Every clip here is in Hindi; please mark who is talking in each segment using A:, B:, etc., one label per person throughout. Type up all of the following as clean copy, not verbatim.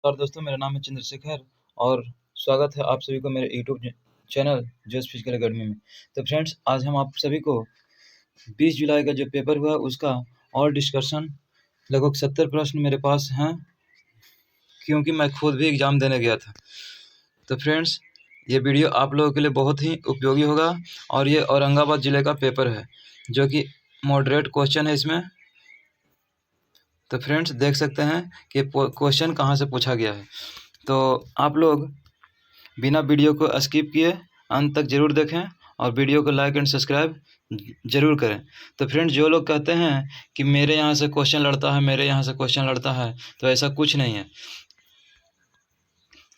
A: और दोस्तों, मेरा नाम है चंद्रशेखर और स्वागत है आप सभी को मेरे यूट्यूब चैनल जोश फिजिकल एकेडमी में। तो फ्रेंड्स, आज हम आप सभी को 20 जुलाई का जो पेपर हुआ उसका और डिस्कशन, लगभग 70 प्रश्न मेरे पास हैं, क्योंकि मैं खुद भी एग्ज़ाम देने गया था। तो फ्रेंड्स, ये वीडियो आप लोगों के लिए बहुत ही उपयोगी होगा और ये औरंगाबाद ज़िले का पेपर है, जो कि मॉडरेट क्वेश्चन है इसमें। तो फ्रेंड्स, देख सकते हैं कि क्वेश्चन कहाँ से पूछा गया है। तो आप लोग बिना वीडियो को स्किप किए अंत तक ज़रूर देखें और वीडियो को लाइक एंड सब्सक्राइब ज़रूर करें। तो फ्रेंड्स, जो लोग कहते हैं कि मेरे यहाँ से क्वेश्चन लड़ता है, मेरे यहाँ से क्वेश्चन लड़ता है, तो ऐसा कुछ नहीं है,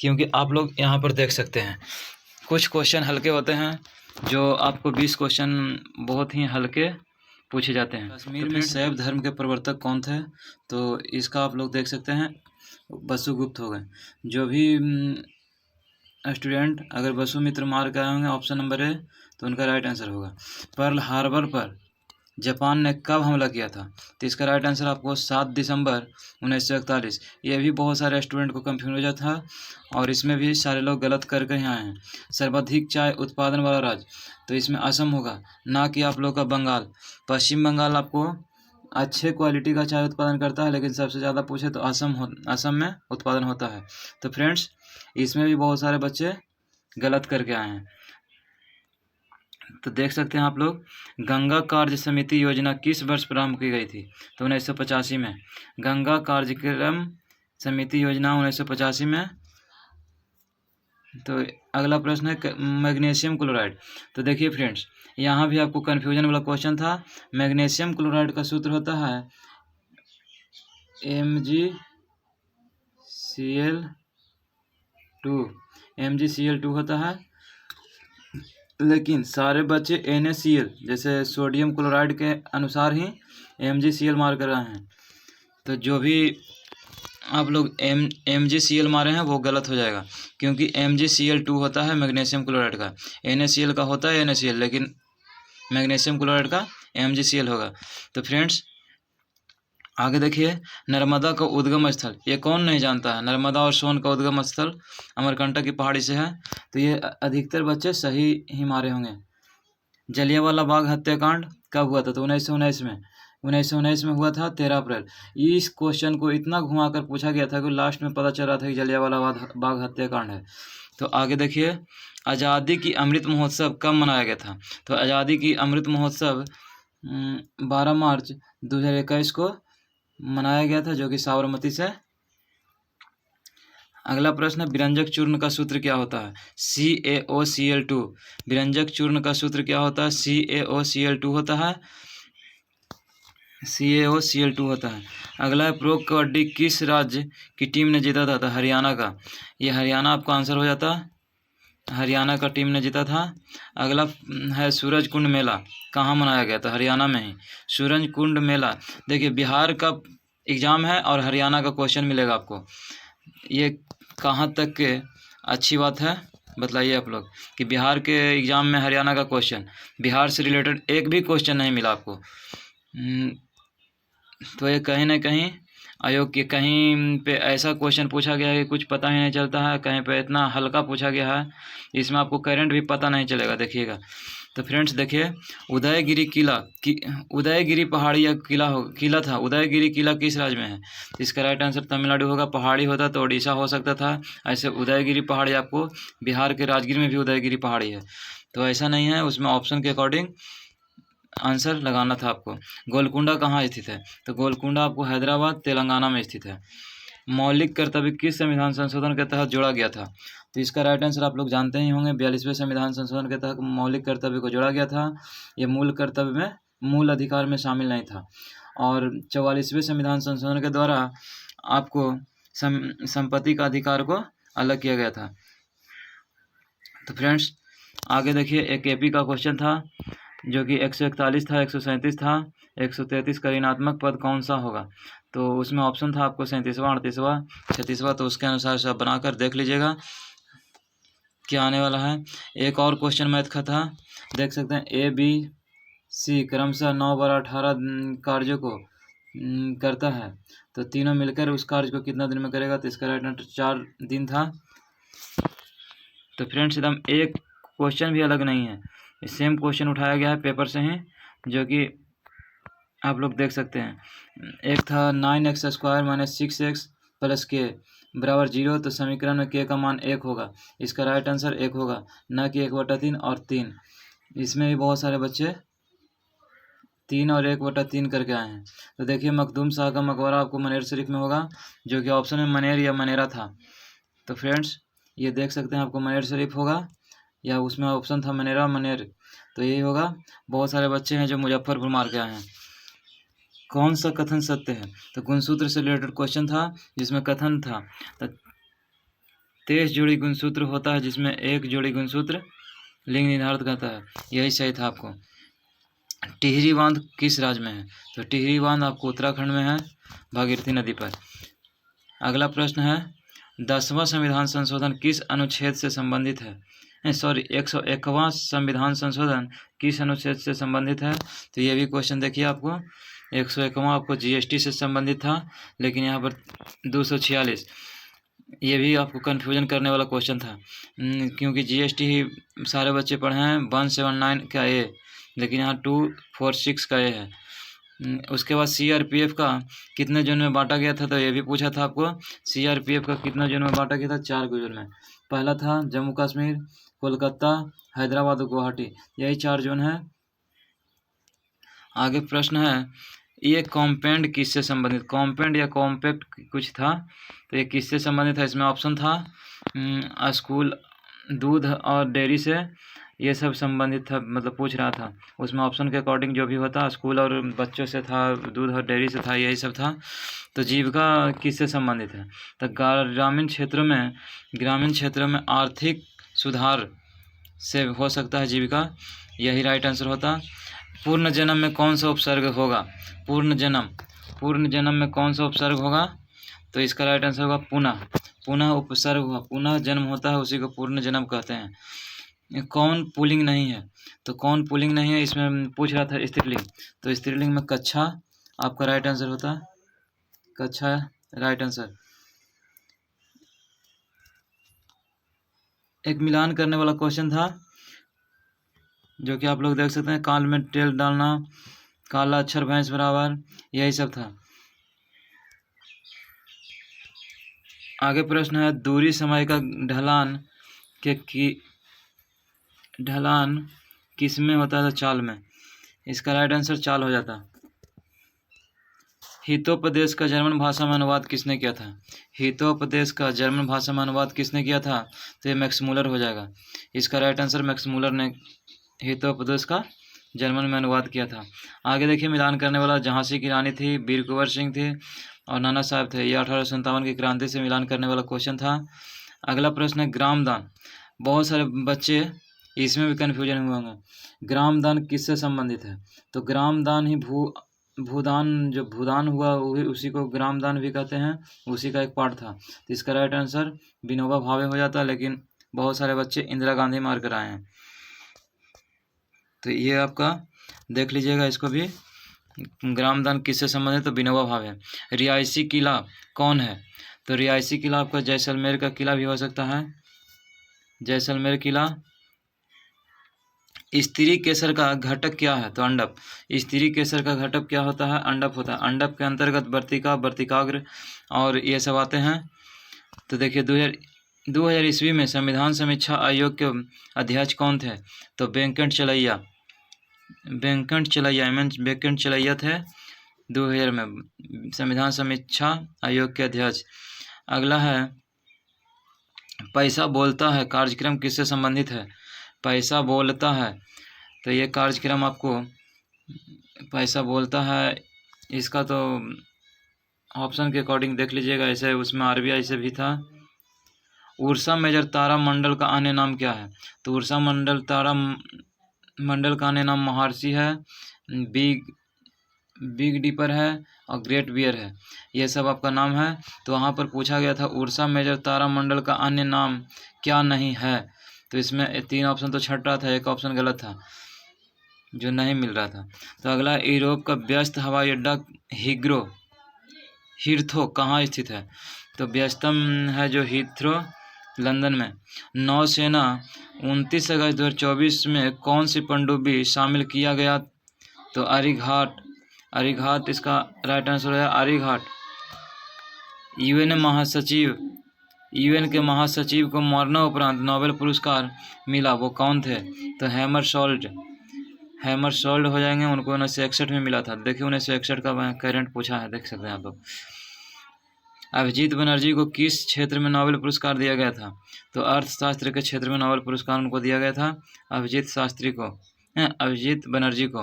A: क्योंकि आप लोग यहाँ पर देख सकते हैं कुछ क्वेश्चन हल्के होते हैं, जो आपको 20 क्वेश्चन बहुत ही हल्के पूछे जाते हैं। कश्मीर में शैव धर्म के प्रवर्तक कौन थे? तो इसका आप लोग देख सकते हैं, वसुगुप्त हो गए। जो भी स्टूडेंट अगर वसुमित्र मार्ग आए होंगे ऑप्शन नंबर ए, तो उनका राइट आंसर होगा। पर्ल हार्बर पर जापान ने कब हमला किया था? तो इसका राइट आंसर आपको 7 दिसंबर 1941। ये भी बहुत सारे स्टूडेंट को कंफ्यूज हो जाता था और इसमें भी सारे लोग गलत करके यहाँ आए हैं। सर्वाधिक चाय उत्पादन वाला राज्य, तो इसमें असम होगा, ना कि आप लोग का बंगाल। पश्चिम बंगाल आपको अच्छे क्वालिटी का चाय उत्पादन करता है, लेकिन सबसे ज़्यादा पूछे तो असम में उत्पादन होता है। तो फ्रेंड्स, इसमें भी बहुत सारे बच्चे गलत करके आए हैं। तो देख सकते हैं आप लोग, गंगा कार्य समिति योजना किस वर्ष प्रारंभ की गई थी? तो 1985 में। गंगा कार्यक्रम समिति योजना 1985 में। तो अगला प्रश्न है मैग्नीशियम क्लोराइड। तो देखिए फ्रेंड्स, यहाँ भी आपको कन्फ्यूजन वाला क्वेश्चन था। मैग्नीशियम क्लोराइड का सूत्र होता है MgCl2। MgCl2 होता है, लेकिन सारे बच्चे NaCl जैसे सोडियम क्लोराइड के अनुसार ही MgCl मार कर रहे हैं। तो जो भी आप लोग MgCl मारे हैं वो गलत हो जाएगा, क्योंकि MgCl2 होता है मैग्नीशियम क्लोराइड का। NaCl का होता है NaCl, लेकिन मैग्नीशियम क्लोराइड का MgCl होगा। तो फ्रेंड्स, आगे देखिए, नर्मदा का उद्गम स्थल, ये कौन नहीं जानता है? नर्मदा और सोन का उद्गम स्थल अमरकंटक की पहाड़ी से है। तो ये अधिकतर बच्चे सही ही मारे होंगे। जलियांवाला बाग हत्याकांड कब हुआ था? तो 1919 में। 1919 में हुआ था 13 अप्रैल। इस क्वेश्चन को इतना घुमाकर पूछा गया था कि लास्ट में पता चल रहा था कि जलियांवाला बाग हत्याकांड है। तो आगे देखिए, आज़ादी की अमृत महोत्सव कब मनाया गया था? तो आज़ादी की अमृत महोत्सव 12 मार्च 2021 को मनाया गया था, जो कि साबरमती से। अगला प्रश्न है, विरंजक चूर्ण का सूत्र क्या होता है? CaOCl2। विरंजक चूर्ण का सूत्र क्या होता है? CaOCl2 होता है। CaOCl2 होता है। अगला है, प्रो कबड्डी किस राज्य की टीम ने जीता था? तो हरियाणा का। ये हरियाणा आपका आंसर हो जाता है, हरियाणा का टीम ने जीता था। अगला है, सूरज कुंड मेला कहाँ मनाया गया? तो हरियाणा में ही। सूरज कुंड मेला, देखिए बिहार का एग्ज़ाम है और हरियाणा का क्वेश्चन मिलेगा आपको। ये कहाँ तक के अच्छी बात है बतलाइए आप लोग, कि बिहार के एग्ज़ाम में हरियाणा का क्वेश्चन, बिहार से रिलेटेड एक भी क्वेश्चन नहीं मिला आपको। तो ये कहीं ना कहीं आयोग के कहीं पे ऐसा क्वेश्चन पूछा गया है कि कुछ पता ही नहीं चलता है, कहीं पे इतना हल्का पूछा गया है, इसमें आपको करंट भी पता नहीं चलेगा। देखिएगा, तो फ्रेंड्स देखिए, उदयगिरी किला की, उदयगिरी पहाड़ी या किला था। उदयगिरी किला किस राज्य में है? तो इसका राइट आंसर तमिलनाडु होगा। पहाड़ी होता तो उड़ीसा हो सकता था। ऐसे उदयगिरी पहाड़ी आपको बिहार के राजगीर में भी उदयगिरी पहाड़ी है, तो ऐसा नहीं है, उसमें ऑप्शन के अकॉर्डिंग आंसर लगाना था आपको। गोलकुंडा कहाँ स्थित है? तो गोलकुंडा आपको हैदराबाद तेलंगाना में स्थित है। मौलिक कर्तव्य किस संविधान संशोधन के तहत जोड़ा गया था? तो इसका राइट आंसर आप लोग जानते ही होंगे, 42वें संविधान संशोधन के तहत मौलिक कर्तव्य को जोड़ा गया था। ये मूल कर्तव्य में, मूल अधिकार में शामिल नहीं था। और 44वें संविधान संशोधन के द्वारा आपको संपत्ति का अधिकार को अलग किया गया था। तो फ्रेंड्स, आगे देखिए, एक AP का क्वेश्चन था, जो कि 141 था, 137 था, 133 का ऋणात्मक पद कौन सा होगा? तो उसमें ऑप्शन था आपको 37वां, 38वां, 36वां। तो उसके अनुसार से आप बनाकर देख लीजिएगा क्या आने वाला है। एक और क्वेश्चन मैथ का था, देख सकते हैं, ABC क्रमशः 9/18 कार्यों को करता है तो तीनों मिलकर उस कार्य को कितना दिन में करेगा, तो इसका राइट आंसर 4 दिन था। तो फ्रेंड्स एकदम एक क्वेश्चन भी अलग नहीं है, सेम क्वेश्चन उठाया गया है पेपर से ही, जो कि आप लोग देख सकते हैं। एक था 9x² - 6x + k बराबर 0, तो समीकरण में k का मान 1 होगा, इसका राइट आंसर 1 होगा, न कि 1/3 और 3। इसमें भी बहुत सारे बच्चे 3 और 1/3 करके आए हैं। तो देखिए मखदूम शाह का मकबरा आपको मनेर शरीफ में होगा, जो कि ऑप्शन में मनेर या मनेरा था। तो फ्रेंड्स ये देख सकते हैं आपको मनेर शरीफ होगा, या उसमें ऑप्शन था मनेरा मनेर, तो यही होगा। बहुत सारे बच्चे हैं जो मुजफ्फरपुर मार के आए हैं। कौन सा कथन सत्य है, तो गुणसूत्र से रिलेटेड क्वेश्चन था, जिसमें कथन था 23 जोड़ी गुणसूत्र होता है, जिसमें 1 जोड़ी गुणसूत्र लिंग निर्धारित करता है, यही सही था आपको। टिहरी बांध किस राज्य में है, तो टिहरी बांध आपको उत्तराखंड में है, भागीरथी नदी पर। अगला प्रश्न है 10वां संविधान संशोधन किस अनुच्छेद से संबंधित है, 101वां संविधान संशोधन किस अनुच्छेद से संबंधित है, तो ये भी क्वेश्चन देखिए आपको 101वां आपको जीएसटी से संबंधित था, लेकिन यहाँ पर 246, ये भी आपको कन्फ्यूजन करने वाला क्वेश्चन था, क्योंकि जीएसटी ही सारे बच्चे पढ़े हैं 179 का ए, लेकिन यहाँ 246 का ए है। उसके बाद सीआरपीएफ का कितने जोन में बांटा गया था, तो ये भी पूछा था आपको, सीआरपीएफ का कितना जोन में बांटा गया था, 4 जोन में। पहला था जम्मू कश्मीर, कोलकाता, हैदराबाद और गुवाहाटी, यही 4 जोन है। आगे प्रश्न है ये कॉम्पेंड किससे संबंधित, कॉम्पेंड या कॉम्पैक्ट कुछ था, तो ये किससे संबंधित है, इसमें ऑप्शन था स्कूल, दूध और डेयरी से, ये सब संबंधित था, मतलब पूछ रहा था, उसमें ऑप्शन के अकॉर्डिंग जो भी होता, स्कूल और बच्चों से था, दूध और डेयरी से था, यही सब था। तो जीविका किससे संबंधित है, तो ग्रामीण क्षेत्रों में आर्थिक सुधार से हो सकता है जीविका, यही राइट आंसर होता। पूर्ण जन्म में कौन सा उपसर्ग होगा, पूर्ण जन्म में कौन सा उपसर्ग होगा, तो इसका राइट आंसर होगा पुनः उपसर्ग होगा, पुनः जन्म होता है उसी को पूर्ण जन्म कहते हैं। कौन पुल्लिंग नहीं है, तो कौन पुल्लिंग नहीं है, इसमें पूछ रहा था स्त्रीलिंग, तो स्त्रीलिंग में कच्छा आपका राइट आंसर होता, कच्छा राइट आंसर। एक मिलान करने वाला क्वेश्चन था, जो कि आप लोग देख सकते हैं, काल में तेल डालना, काला अक्षर भैंस बराबर, यही सब था। आगे प्रश्न है दूरी समय का ढलान ढलान किस में होता है, चाल में, इसका राइट आंसर चाल हो जाता। हितोपदेश का जर्मन भाषा में अनुवाद किसने किया था, हितोपदेश का जर्मन भाषा में अनुवाद किसने किया था, तो ये मैक्स मूलर हो जाएगा, इसका राइट आंसर मैक्स मूलर ने हितोपदेश का जर्मन में अनुवाद किया था। आगे देखिए मिलान करने वाला झांसी की रानी थी, वीर कुंवर सिंह थे और नाना साहब थे, यह 1857 की क्रांति से मिलान करने वाला क्वेश्चन था। अगला प्रश्न है ग्रामदान, बहुत सारे बच्चे इसमें भी कन्फ्यूजन हुए होंगे, ग्रामदान किससे संबंधित है, तो ग्रामदान ही भूदान, जो भूदान हुआ उसी को ग्रामदान भी कहते हैं, उसी का एक पार्ट था, तो इसका राइट आंसर विनोबा भावे हो जाता, लेकिन बहुत सारे बच्चे इंदिरा गांधी मार कर आए हैं, तो ये आपका देख लीजिएगा, इसको भी ग्रामदान किससे संबंधित, तो विनोबा भावे। रियासी किला कौन है, तो रियासी किला आपका जैसलमेर का किला भी हो सकता है, जैसलमेर किला। स्त्री केसर का घटक क्या है, तो अंडप, स्त्री केसर का घटक क्या होता है, अंडप होता है, अंडप के अंतर्गत वर्तिका, वर्तिकाग्र और ये सब आते हैं। तो देखिए 2000 ईस्वी में संविधान समीक्षा आयोग के अध्यक्ष कौन थे, तो वेंकट चलैया थे 2000 में संविधान समीक्षा आयोग के अध्यक्ष। अगला है पैसा बोलता है कार्यक्रम किससे संबंधित है, पैसा बोलता है, तो ये कार्यक्रम आपको पैसा बोलता है, इसका तो ऑप्शन के अकॉर्डिंग देख लीजिएगा, ऐसे उसमें आरबीआई से भी था। उर्सा मेजर तारा मंडल का अन्य नाम क्या है, तो उर्सा मंडल तारा मंडल का अन्य नाम महर्षि है, बिग डीपर है और ग्रेट बियर है, ये सब आपका नाम है। तो वहाँ पर पूछा गया था उर्सा मेजर तारा मंडल का अन्य नाम क्या नहीं है, तो इसमें 3 ऑप्शन तो छट रहा था, एक ऑप्शन गलत था। जो नहीं मिल रहा था। तो अगला, यूरोप का व्यस्त हवाई अड्डा हीथ्रो कहाँ स्थित है? तो व्यस्तम है जो हीथ्रो, लंदन में। नौसेना 29 अगस्त 2024 में कौन सी पनडुब्बी शामिल किया गया? तो आर्यघाट इसका राइट आंसर है, आर्यघाट। यूएन के महासचिव को मरणोपरांत नोबेल पुरस्कार मिला, वो कौन थे? तो हैमरशोल्ड हो जाएंगे, उनको 1961 में मिला था। देखिए 1961 का करंट पूछा है, देख सकते हैं आप लोग। अभिजीत बनर्जी को किस क्षेत्र में नोबेल पुरस्कार दिया गया था? तो अर्थशास्त्र के क्षेत्र में नोबेल पुरस्कार उनको दिया गया था, अभिजीत बनर्जी को,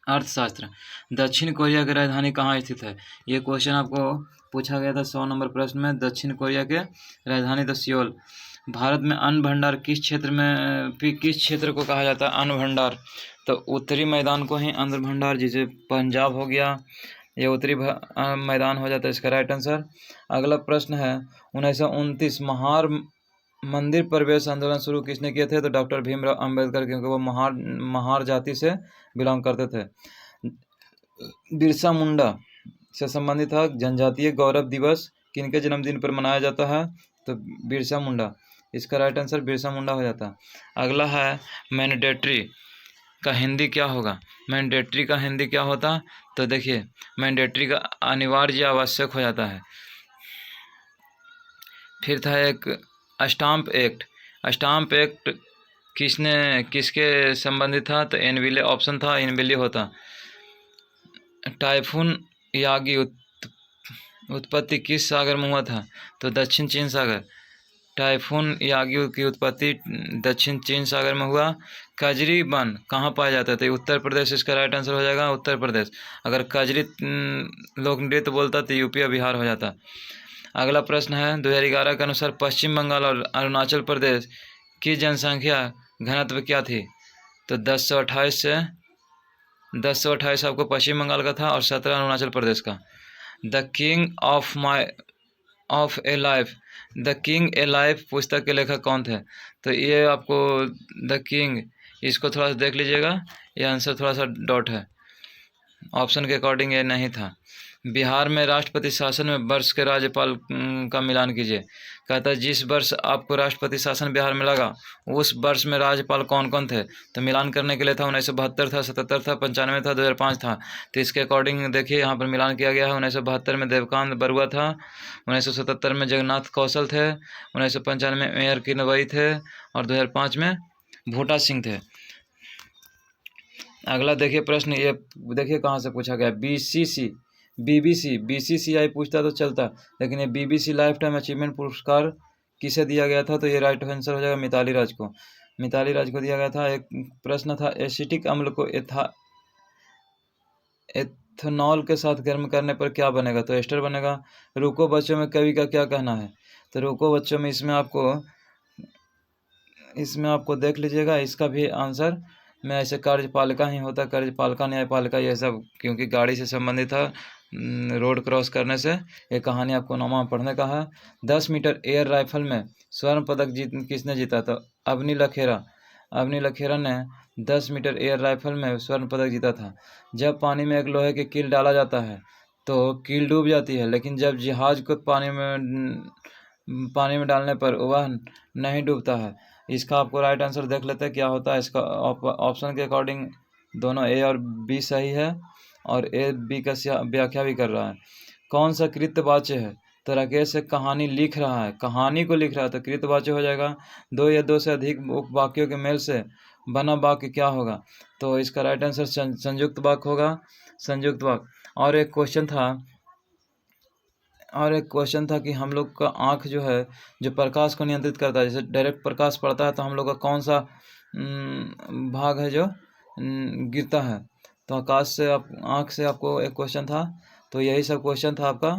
A: अर्थशास्त्र। दक्षिण कोरिया की राजधानी कहाँ स्थित है? ये क्वेश्चन आपको पूछा गया था 100 नंबर प्रश्न में। दक्षिण कोरिया के राजधानी तो सियोल। भारत में अन्न भंडार किस क्षेत्र को कहा जाता है? अन्न भंडार तो उत्तरी मैदान को ही अन्न भंडार, जिसे पंजाब हो गया, ये उत्तरी मैदान हो जाता है इसका राइट आंसर। अगला प्रश्न है, 1929 महार मंदिर प्रवेश आंदोलन शुरू किसने किए थे? तो डॉक्टर भीमराव अंबेडकर, क्योंकि वो महार जाति से बिलोंग करते थे। बिरसा मुंडा से संबंधित था। जनजातीय गौरव दिवस किनके जन्मदिन पर मनाया जाता है? तो बिरसा मुंडा, इसका राइट आंसर बिरसा मुंडा हो जाता है। अगला है, मैंडेटरी का हिंदी क्या होगा? मैंडेटरी का हिंदी क्या होता? तो देखिए मैंडेटरी का अनिवार्य, आवश्यक हो जाता है। फिर था एक स्टाम्प एक्ट किसके संबंधित था? तो एनविले ऑप्शन था, एनविले होता। टाइफून यागी उत्पत्ति किस सागर में हुआ था? तो दक्षिण चीन सागर। टाइफून यागी की उत्पत्ति दक्षिण चीन सागर में हुआ। कजरी वन कहाँ पाया जाता है? तो उत्तर प्रदेश इसका राइट आंसर हो जाएगा, उत्तर प्रदेश। अगर कजरी लोक नृत्य बोलता तो यूपी और बिहार हो जाता। अगला प्रश्न है, 2011 के अनुसार पश्चिम बंगाल और अरुणाचल प्रदेश की जनसंख्या घनत्व क्या थी? तो 1028 आपको पश्चिम बंगाल का था और 17 अरुणाचल प्रदेश का। द किंग ए लाइफ पुस्तक के लेखक कौन थे? तो ये आपको द किंग, इसको थोड़ा सा देख लीजिएगा, ये आंसर थोड़ा सा डॉट है, ऑप्शन के अकॉर्डिंग ये नहीं था। बिहार में राष्ट्रपति शासन में वर्ष के राज्यपाल का मिलान कीजिए। कहता है जिस वर्ष आपको राष्ट्रपति शासन बिहार में लगा उस वर्ष में राज्यपाल कौन कौन थे? तो मिलान करने के लिए था 1972 था, 77 था, 95 था, 2005 था। तो इसके अकॉर्डिंग देखिए यहाँ पर मिलान किया गया है। 1972 में देवकांत बरुआ था, 1977 में जगन्नाथ कौशल थे, 1995 में मेयर किनवई थे और 2005 में भूटा सिंह थे। अगला देखिए प्रश्न, ये देखिए कहाँ से पूछा गया। बीसीसीआई पूछता तो चलता, लेकिन ये बीबीसी लाइफ टाइम अचीवमेंट पुरस्कार किसे दिया गया था? तो ये राइट आंसर हो जाएगा मिताली राज को दिया गया था। एक प्रश्न था, एसिटिक अम्ल को एथनॉल के साथ गर्म करने पर क्या बनेगा? तो एस्टर बनेगा। रुको बच्चों में कवि का क्या कहना है? तो रुको बच्चों में इसमें आपको देख लीजिएगा, इसका भी आंसर में ऐसे कार्यपालिका ही होता, कार्यपालिका न्यायपालिका ये सब, क्योंकि गाड़ी से संबंधित था, रोड क्रॉस करने से। ये कहानी आपको नौमा पढ़ने का है। 10 मीटर एयर राइफल में स्वर्ण पदक किसने जीता? तो अवनी लखेरा ने 10 मीटर एयर राइफल में स्वर्ण पदक जीता था। जब पानी में एक लोहे की कील डाला जाता है तो कील डूब जाती है, लेकिन जब जहाज को पानी में डालने पर वह नहीं डूबता है। इसका आपको राइट आंसर देख लेते हैं क्या होता है। इसका ऑप्शन के अकॉर्डिंग दोनों ए और बी सही है, और ए बी का व्याख्या भी कर रहा है। कौन सा कृतवाच्य है? तो राकेश एक कहानी को लिख रहा है तो कृतवाच्य हो जाएगा। 2 या 2 से अधिक वाक्यों के मेल से बना वाक्य क्या होगा? तो इसका राइट आंसर संयुक्त वाक्य होगा, संयुक्त वाक्य। और एक क्वेश्चन था कि हम लोग का आँख जो है, जो प्रकाश को नियंत्रित करता है, जैसे डायरेक्ट प्रकाश पड़ता है तो हम लोग का कौन सा भाग है जो गिरता है? तो आँख से आपको एक क्वेश्चन था। तो यही सब क्वेश्चन था आपका,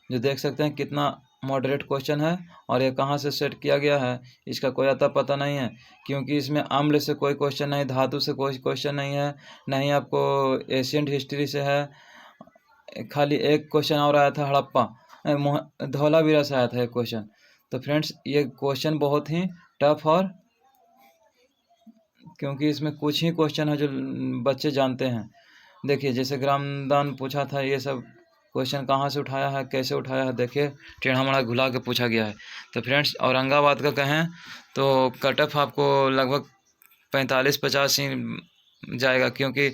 A: जो देख सकते हैं कितना मॉडरेट क्वेश्चन है। और ये कहाँ से सेट किया गया है इसका कोई अता पता नहीं है, क्योंकि इसमें अम्ल से कोई क्वेश्चन नहीं, धातु से कोई क्वेश्चन नहीं है, नहीं आपको एशियंट हिस्ट्री से है। खाली एक क्वेश्चन और आया था हड़प्पा धौलावीरा से आया था एक क्वेश्चन। तो फ्रेंड्स ये क्वेश्चन बहुत ही टफ और क्योंकि इसमें कुछ ही क्वेश्चन है जो बच्चे जानते हैं। देखिए जैसे ग्रामदान पूछा था, ये सब क्वेश्चन कहाँ से उठाया है, कैसे उठाया है, देखिए टेढ़ा मेढ़ा घुला के पूछा गया है। तो फ्रेंड्स औरंगाबाद का कहें तो कट ऑफ आपको लगभग 45-50 ही जाएगा, क्योंकि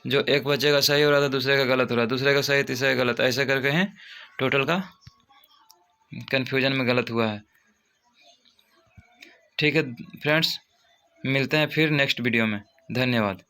A: जो एक बच्चे का सही हो रहा था दूसरे का गलत हो रहा है, दूसरे का सही तीसरे का गलत, ऐसे करके ही टोटल का कन्फ्यूजन में गलत हुआ है। ठीक है फ्रेंड्स, मिलते हैं फिर नेक्स्ट वीडियो में। धन्यवाद।